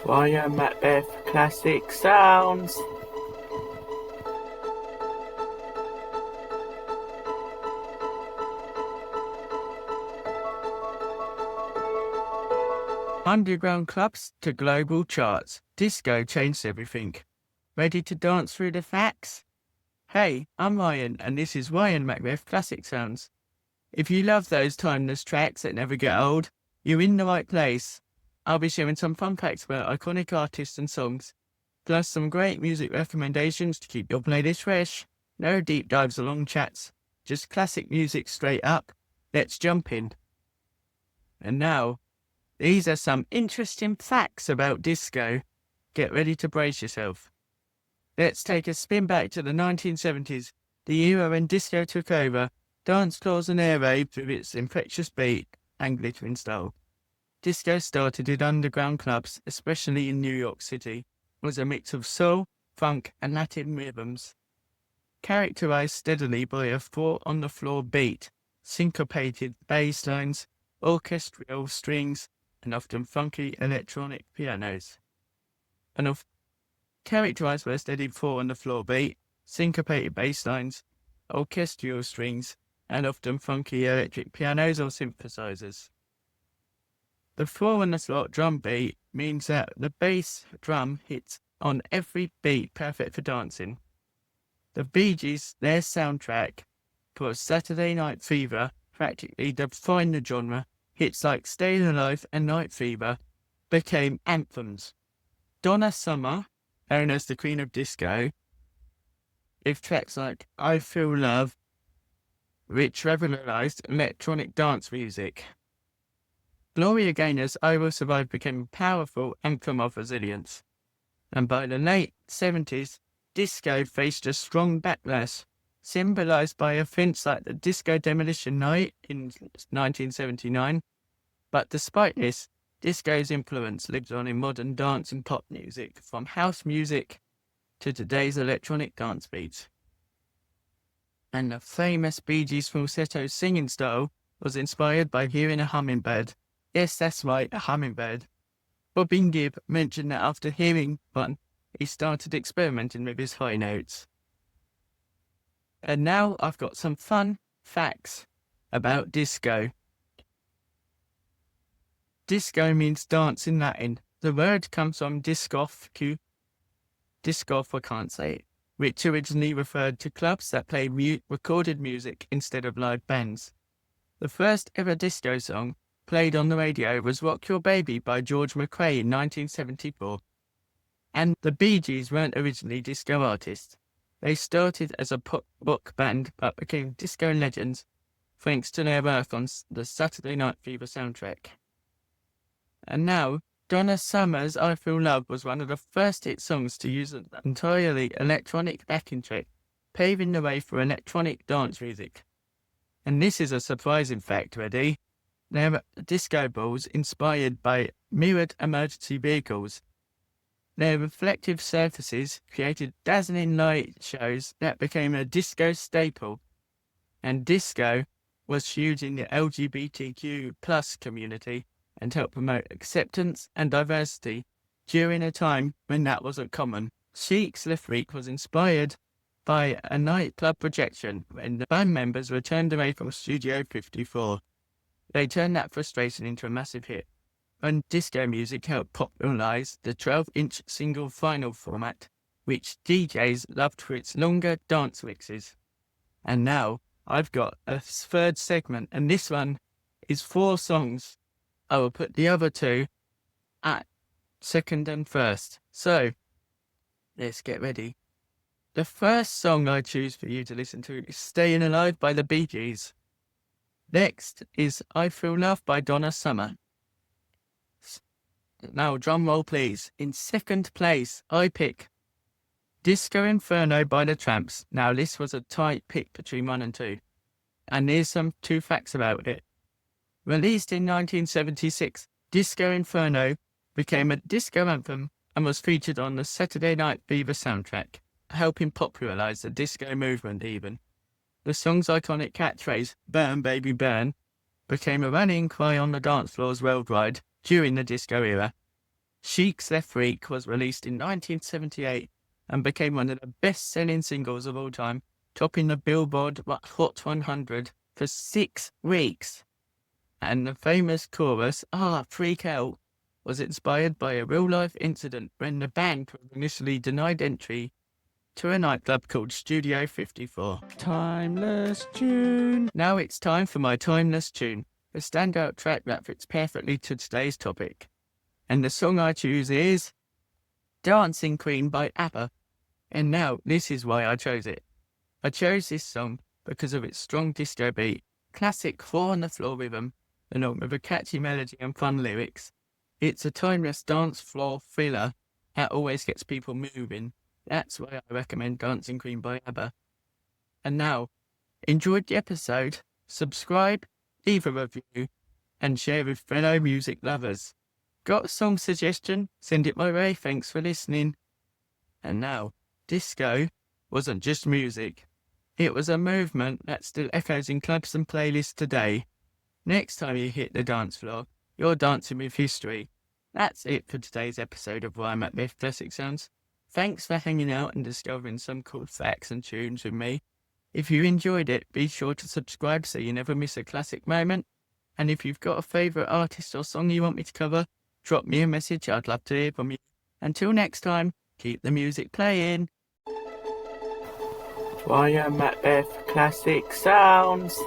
Wire Macbeth Classic Sounds. Underground clubs to global charts. Disco changed everything. Ready to dance through the facts? Hey, I'm Ryan, and this is Ryan Macbeth Classic Sounds. If you love those timeless tracks that never get old, you're in the right place. I'll be sharing some fun facts about iconic artists and songs, plus some great music recommendations to keep your playlist fresh. No deep dives or long chats, just classic music straight up. Let's jump in. And now, these are some interesting facts about disco. Get ready to brace yourself. Let's take a spin back to the 1970s, the era when disco took over, dance floors and air raves with its infectious beat and glittering style. Disco started in underground clubs, especially in New York City. It was a mix of soul, funk and Latin rhythms, characterized steadily by a four-on-the-floor beat, syncopated bass lines, orchestral strings, and often funky electronic pianos. Characterized by a steady four-on-the-floor beat, syncopated bass lines, orchestral strings, and often funky electric pianos or synthesizers. The four-on-the-floor drum beat means that the bass drum hits on every beat, perfect for dancing. The Bee Gees, their soundtrack for Saturday Night Fever, practically defined the genre. Hits like Staying Alive and Night Fever became anthems. Donna Summer, known as the Queen of Disco, with tracks like I Feel Love, which revolutionized electronic dance music. Gloria Gaynor's I Will Survive became a powerful anthem of resilience. And by the late 70s, disco faced a strong backlash, symbolized by events like the Disco Demolition Night in 1979. But despite this, disco's influence lives on in modern dance and pop music, from house music to today's electronic dance beats. And the famous Bee Gees falsetto singing style was inspired by hearing a hummingbird. Yes, that's right, a hummingbird. Bobbin Gibb mentioned that after hearing one, he started experimenting with his high notes. And now I've got some fun facts about disco. Disco means dance in Latin. The word comes from discoff, I can't say it, which originally referred to clubs that play recorded music instead of live bands. The first ever disco song played on the radio was Rock Your Baby by George McRae in 1974. And the Bee Gees weren't originally disco artists. They started as a pop rock band but became disco legends thanks to their work on the Saturday Night Fever soundtrack. And now, Donna Summer's I Feel Love was one of the first hit songs to use an entirely electronic backing track, paving the way for electronic dance music. And this is a surprising fact, ready? There are disco balls inspired by mirrored emergency vehicles. Their reflective surfaces created dazzling light shows that became a disco staple. And disco was huge in the LGBTQ plus community and helped promote acceptance and diversity during a time when that wasn't common. Chic's Left Week was inspired by a nightclub projection when the band members were turned away from Studio 54. They turned that frustration into a massive hit. And disco music helped popularize the 12-inch single vinyl format, which DJs loved for its longer dance mixes. And now I've got a third segment, and this one is 4 songs. I will put the other 2 at second and first. So, let's get ready. The first song I choose for you to listen to is Staying Alive by the Bee Gees. Next is I Feel Love by Donna Summer. Now, drum roll please. In second place, I pick Disco Inferno by the Tramps. Now, this was a tight pick between 1 and 2. And here's some 2 facts about it. Released in 1976, Disco Inferno became a disco anthem and was featured on the Saturday Night Fever soundtrack, helping popularize the disco movement even. The song's iconic catchphrase, "Burn, baby, burn," became a rallying cry on the dance floors worldwide during the disco era. Chic's Left Freak was released in 1978 and became one of the best-selling singles of all time, topping the Billboard Hot 100 for 6 weeks. And the famous chorus, freak out, was inspired by a real-life incident when the band was initially denied entry to a nightclub called Studio 54. Timeless tune. Now it's time for my timeless tune, a standout track that fits perfectly to today's topic. And the song I choose is Dancing Queen by ABBA. And now, this is why I chose it. I chose this song because of its strong disco beat, classic 4-on-the-floor rhythm, along with a catchy melody and fun lyrics. It's a timeless dance floor thriller that always gets people moving. That's why I recommend Dancing Queen by ABBA. And now, enjoyed the episode, subscribe, leave a review, and share with fellow music lovers. Got a song suggestion? Send it my way. Thanks for listening. And now, disco wasn't just music. It was a movement that still echoes in clubs and playlists today. Next time you hit the dance floor, you're dancing with history. That's it for today's episode of Why I'm at Biff Classic Sounds. Thanks for hanging out and discovering some cool facts and tunes with me. If you enjoyed it, be sure to subscribe so you never miss a classic moment. And if you've got a favourite artist or song you want me to cover, drop me a message. I'd love to hear from you. Until next time, keep the music playing. Why I'm at Biff Classic Sounds.